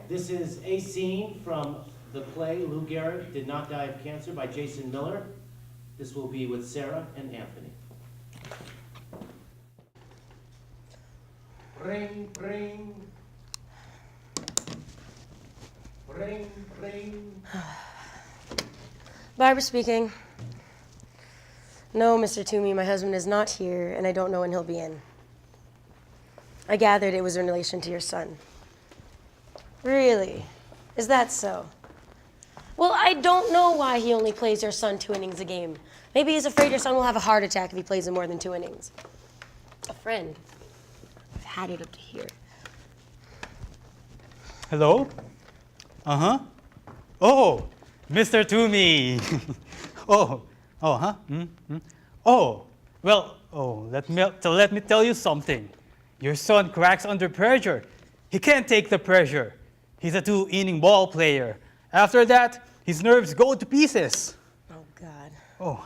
This is a scene from the play Lou Gehrig Did Not Die of Cancer by Jason Miller. This will be with Sarah and Anthony. Ring, ring. Ring, ring. Barbara speaking. No, Mr. Toomey, my husband is not here, and I don't know when he'll be in. I gathered it was in relation to your son. Really? Is that so? Well, I don't know why he only plays your son 2 innings a game. Maybe he's afraid your son will have a heart attack if he plays him more than 2 innings. A friend. I've had it up to here. Hello? Uh-huh. Oh, Mr. Toomey. Oh, huh? Oh, well, let me tell you something. Your son cracks under pressure. He can't take the pressure. He's a 2-inning ball player. After that, his nerves go to pieces. Oh, God. Oh,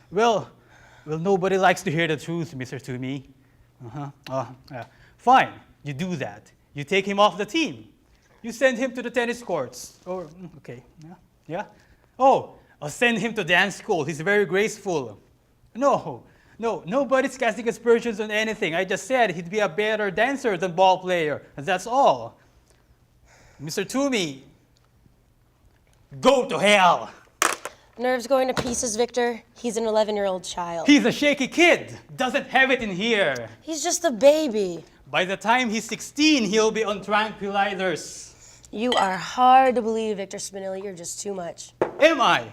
well, nobody likes to hear the truth, Mr. Toomey. Fine, you do that. You take him off the team. You send him to the tennis courts. Okay, yeah. Oh, I'll send him to dance school. He's very graceful. No, nobody's casting aspersions on anything. I just said he'd be a better dancer than ball player, and that's all. Mr. Toomey, go to hell. Nerves going to pieces, Victor. He's an 11-year-old child. He's a shaky kid. Doesn't have it in here. He's just a baby. By the time he's 16, he'll be on tranquilizers. You are hard to believe, Victor Spinelli. You're just too much. Am I?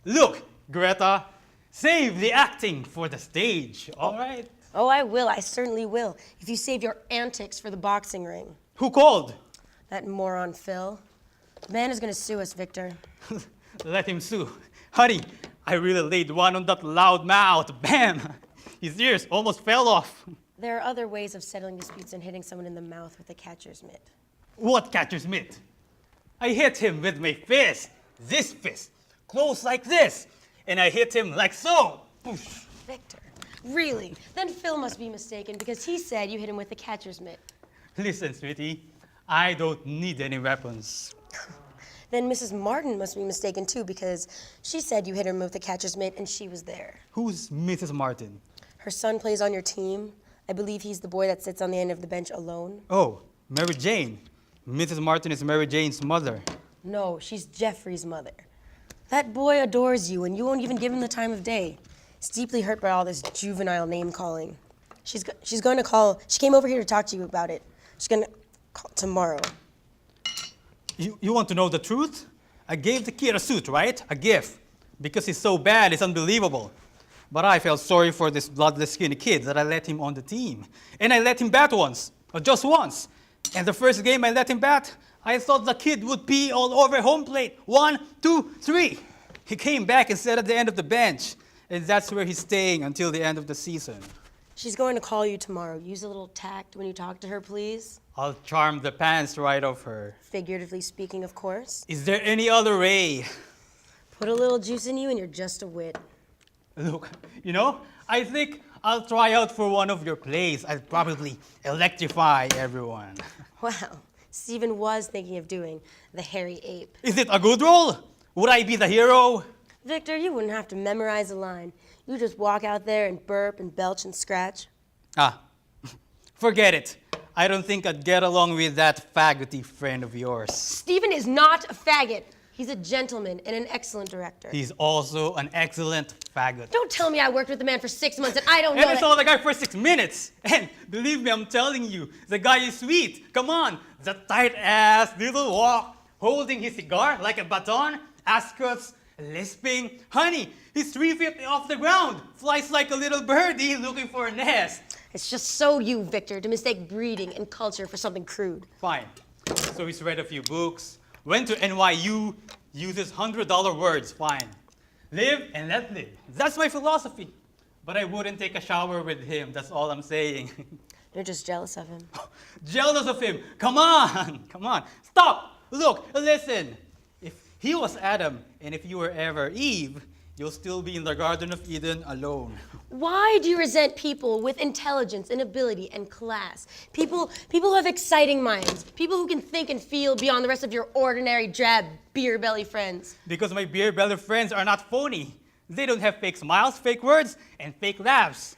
Look, Greta, save the acting for the stage, all right? Oh, I will. I certainly will. If you save your antics for the boxing ring. Who called? That moron, Phil. The man is going to sue us, Victor. Let him sue. Honey, I really laid one on that loud mouth. Bam! His ears almost fell off. There are other ways of settling disputes than hitting someone in the mouth with a catcher's mitt. What catcher's mitt? I hit him with my fist. This fist. Close like this. And I hit him like so. Poosh. Victor, really? Then Phil must be mistaken because he said you hit him with a catcher's mitt. Listen, sweetie, I don't need any weapons. Then Mrs. Martin must be mistaken too because she said you hit him with a catcher's mitt and she was there. Who's Mrs. Martin? Her son plays on your team. I believe he's the boy that sits on the end of the bench alone. Oh, Mary Jane. Mrs. Martin is Mary Jane's mother. No, she's Jeffrey's mother. That boy adores you, and you won't even give him the time of day. He's deeply hurt by all this juvenile name-calling. She's going to call. She came over here to talk to you about it. She's going to call tomorrow. You want to know the truth? I gave the kid a suit, right? A gift. Because he's so bad, it's unbelievable. But I felt sorry for this bloodless skinny kid that I let him on the team. And I let him bat once, or just once. And the first game I let him bat, I thought the kid would pee all over home plate. 1, 2, 3. He came back and sat at the end of the bench. And that's where he's staying until the end of the season. She's going to call you tomorrow. Use a little tact when you talk to her, please. I'll charm the pants right off her. Figuratively speaking, of course. Is there any other way? Put a little juice in you and you're just a wit. Look, I think I'll try out for one of your plays. I'll probably electrify everyone. Wow. Stephen was thinking of doing the hairy ape. Is it a good role? Would I be the hero? Victor, you wouldn't have to memorize a line. You just walk out there and burp and belch and scratch. Forget it. I don't think I'd get along with that faggoty friend of yours. Stephen is not a faggot. He's a gentleman and an excellent director. He's also an excellent faggot. Don't tell me I worked with the man for 6 months and I don't know And I saw the guy for 6 minutes. And believe me, I'm telling you, the guy is sweet. Come on, the tight-ass little walk, holding his cigar like a baton, ascots, lisping. Honey, he's 3 feet off the ground, flies like a little birdie looking for a nest. It's just so you, Victor, to mistake breeding and culture for something crude. Fine. So he's read a few books, went to NYU, uses $100 words, fine. Live and let live. That's my philosophy. But I wouldn't take a shower with him, that's all I'm saying. You're just jealous of him. Jealous of him? Come on. Stop, look, listen. If he was Adam and if you were ever Eve, you'll still be in the Garden of Eden alone. Why do you resent people with intelligence and ability and class? People who have exciting minds. People who can think and feel beyond the rest of your ordinary, drab, beer belly friends. Because my beer belly friends are not phony. They don't have fake smiles, fake words, and fake laughs.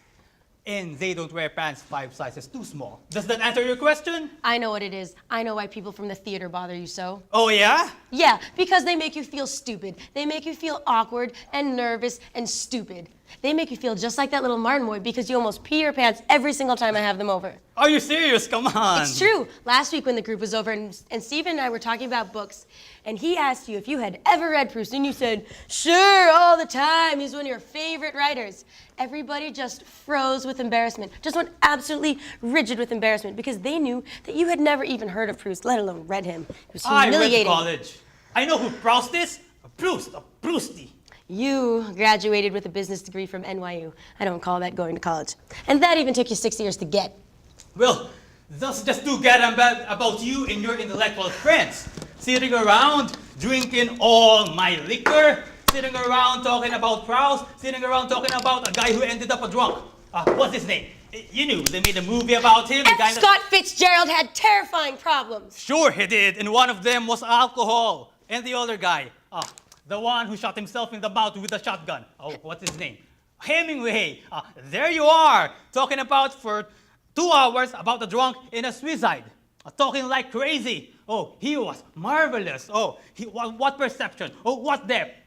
And they don't wear pants 5 sizes too small. Does that answer your question? I know what it is. I know why people from the theater bother you so. Oh, yeah? Yeah, because they make you feel stupid. They make you feel awkward and nervous and stupid. They make you feel just like that little Martin boy because you almost pee your pants every single time I have them over. Are you serious? Come on. It's true. Last week when the group was over and Steven and I were talking about books, and he asked you if you had ever read Proust, and you said, sure, all the time. He's one of your favorite writers. Everybody just froze with embarrassment, just went absolutely rigid with embarrassment because they knew that you had never even heard of Proust, let alone read him. It was humiliating. I went to college. I know who Proust is. A Prousty. You graduated with a business degree from NYU. I don't call that going to college. And that even took you 6 years to get. Well, that's just too bad about you and your intellectual friends. Sitting around, drinking all my liquor, sitting around talking about Proust, sitting around talking about a guy who ended up a drunk. What's his name? You knew, they made a movie about him. F. Scott Fitzgerald had terrifying problems. Sure he did, and one of them was alcohol. And the other guy, the one who shot himself in the mouth with a shotgun. Oh, what's his name? Hemingway. There you are, talking about for 2 hours about the drunk in a suicide. Talking like crazy. Oh, he was marvelous. Oh, what perception. Oh, what depth.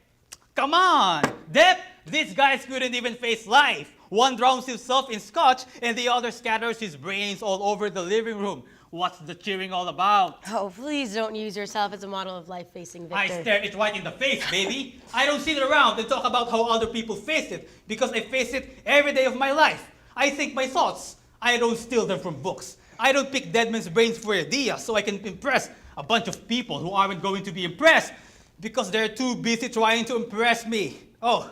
Come on, depth? These guys couldn't even face life. One drowns himself in scotch and the other scatters his brains all over the living room. What's the cheering all about? Oh, please don't use yourself as a model of life facing Victor. I stare it right in the face, baby. I don't sit around and talk about how other people face it because I face it every day of my life. I think my thoughts. I don't steal them from books. I don't pick dead men's brains for ideas so I can impress a bunch of people who aren't going to be impressed because they're too busy trying to impress me. Oh,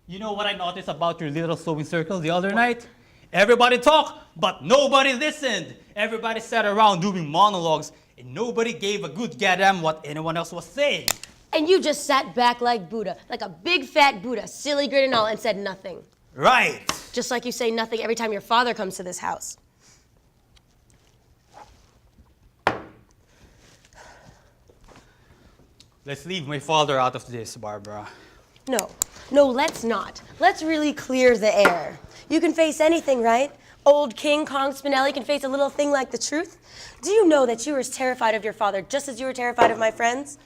you know what I noticed about your little sewing circle the other night? Everybody talked, but nobody listened. Everybody sat around doing monologues, and nobody gave a good goddamn what anyone else was saying. And you just sat back like Buddha, like a big fat Buddha, silly grin and all, and said nothing. Right. Just like you say nothing every time your father comes to this house. Let's leave my father out of this, Barbara. No, let's not. Let's really clear the air. You can face anything, right? Old King Kong Spinelli can face a little thing like the truth. Do you know that you were as terrified of your father just as you were terrified of my friends?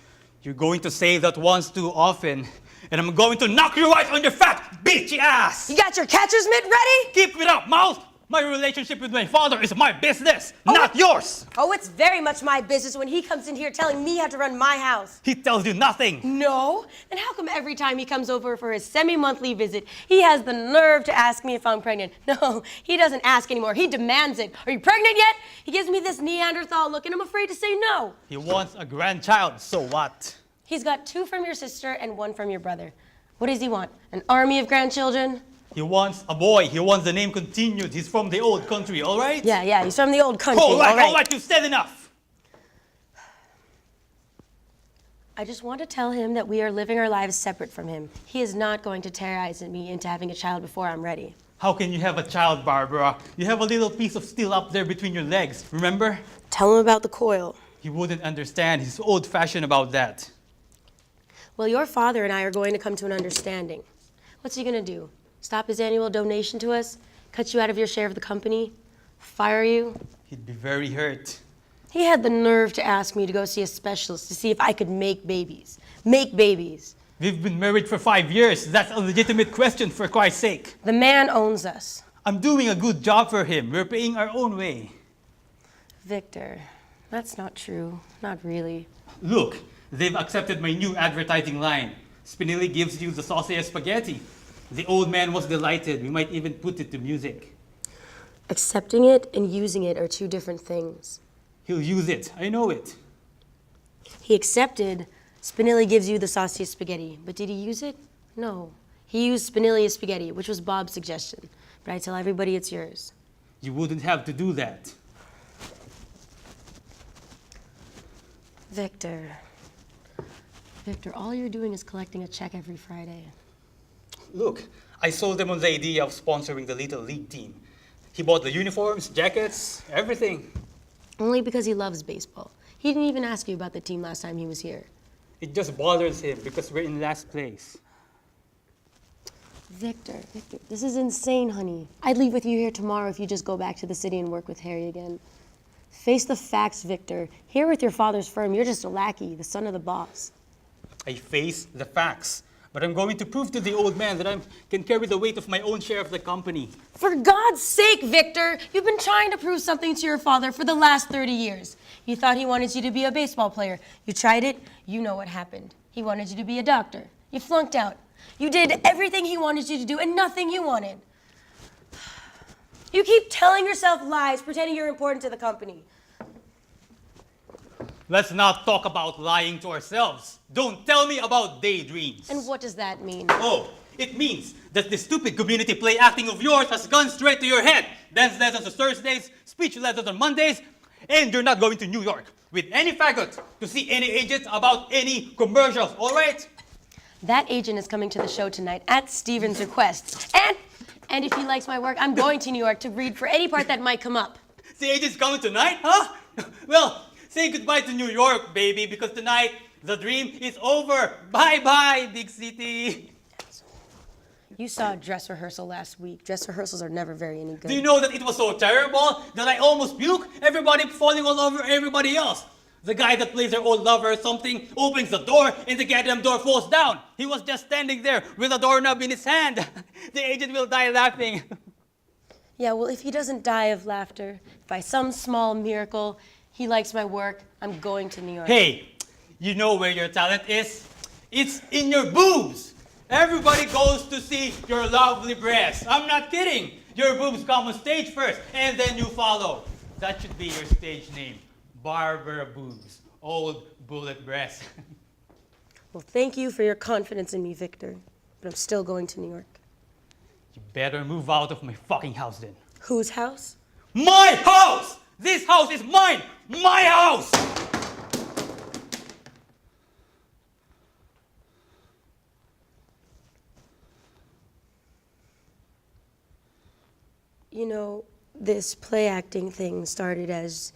You're going to say that once too often, and I'm going to knock you right on your fat, bitchy ass! You got your catcher's mitt ready? Keep it up, mouth! My relationship with my father is my business, not yours! Oh, it's very much my business when he comes in here telling me how to run my house. He tells you nothing. No? Then how come every time he comes over for his semi-monthly visit, he has the nerve to ask me if I'm pregnant? No, he doesn't ask anymore. He demands it. Are you pregnant yet? He gives me this Neanderthal look, and I'm afraid to say no. He wants a grandchild, so what? He's got 2 from your sister and 1 from your brother. What does he want? An army of grandchildren? He wants a boy. He wants the name continued. He's from the old country, all right? Yeah, he's from the old country, all right, you've said enough. I just want to tell him that we are living our lives separate from him. He is not going to terrorize me into having a child before I'm ready. How can you have a child, Barbara? You have a little piece of steel up there between your legs, remember? Tell him about the coil. He wouldn't understand. He's old-fashioned about that. Well, your father and I are going to come to an understanding. What's he going to do? Stop his annual donation to us? Cut you out of your share of the company? Fire you? He'd be very hurt. He had the nerve to ask me to go see a specialist to see if I could make babies. Make babies. We've been married for 5 years. That's a legitimate question, for Christ's sake. The man owns us. I'm doing a good job for him. We're paying our own way. Victor, that's not true. Not really. Look, they've accepted my new advertising line. Spinelli gives you the saucy spaghetti. The old man was delighted. We might even put it to music. Accepting it and using it are 2 different things. He'll use it. I know it. He accepted Spinelli gives you the sauciest spaghetti, but did he use it? No. He used Spinelli's spaghetti, which was Bob's suggestion. But I tell everybody it's yours. You wouldn't have to do that. Victor, all you're doing is collecting a check every Friday. Look, I sold him on the idea of sponsoring the Little League team. He bought the uniforms, jackets, everything. Only because he loves baseball. He didn't even ask you about the team last time he was here. It just bothers him because we're in last place. Victor, this is insane, honey. I'd leave with you here tomorrow if you just go back to the city and work with Harry again. Face the facts, Victor. Here with your father's firm, you're just a lackey, the son of the boss. I face the facts, but I'm going to prove to the old man that I can carry the weight of my own share of the company. For God's sake, Victor! You've been trying to prove something to your father for the last 30 years. You thought he wanted you to be a baseball player. You tried it, you know what happened. He wanted you to be a doctor. You flunked out. You did everything he wanted you to do and nothing you wanted. You keep telling yourself lies, pretending you're important to the company. Let's not talk about lying to ourselves. Don't tell me about daydreams. And what does that mean? Oh, it means that the stupid community play acting of yours has gone straight to your head. Dance lessons on Thursdays, speech lessons on Mondays, and you're not going to New York with any faggot to see any agents about any commercials, all right? That agent is coming to the show tonight at Steven's request. And if he likes my work, I'm going to New York to read for any part that might come up. The agent's coming tonight, huh? Well, say goodbye to New York, baby, because tonight the dream is over. Bye-bye, big city. You saw a dress rehearsal last week. Dress rehearsals are never very any good. Do you know that it was so terrible that I almost puked? Everybody falling all over everybody else. The guy that plays their old lover or something opens the door and the goddamn door falls down. He was just standing there with a doorknob in his hand. The agent will die laughing. Yeah, well, if he doesn't die of laughter, by some small miracle, he likes my work, I'm going to New York. Hey, you know where your talent is? It's in your boobs. Everybody goes to see your lovely breasts. I'm not kidding. Your boobs come on stage first and then you follow. That should be your stage name. Barbara Boobs, old bullet breast. Well, thank you for your confidence in me, Victor. But I'm still going to New York. You better move out of my fucking house then. Whose house? My house! This house is mine! My house! You know, this play acting thing started as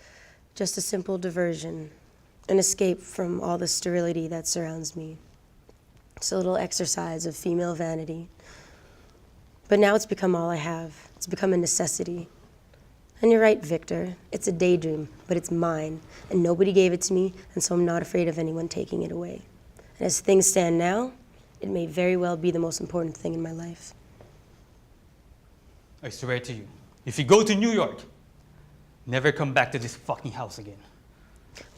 just a simple diversion, an escape from all the sterility that surrounds me. It's a little exercise of female vanity. But now it's become all I have. It's become a necessity. And you're right, Victor. It's a daydream, but it's mine. And nobody gave it to me, and so I'm not afraid of anyone taking it away. And as things stand now, it may very well be the most important thing in my life. I swear to you, if you go to New York, never come back to this fucking house again.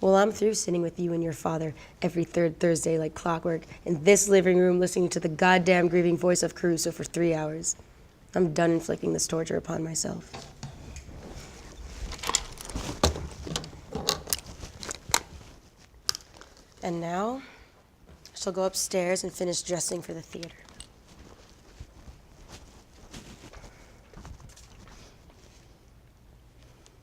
Well, I'm through sitting with you and your father every third Thursday like clockwork in this living room listening to the goddamn grieving voice of Caruso for 3 hours. I'm done inflicting this torture upon myself. And now, I shall go upstairs and finish dressing for the theater.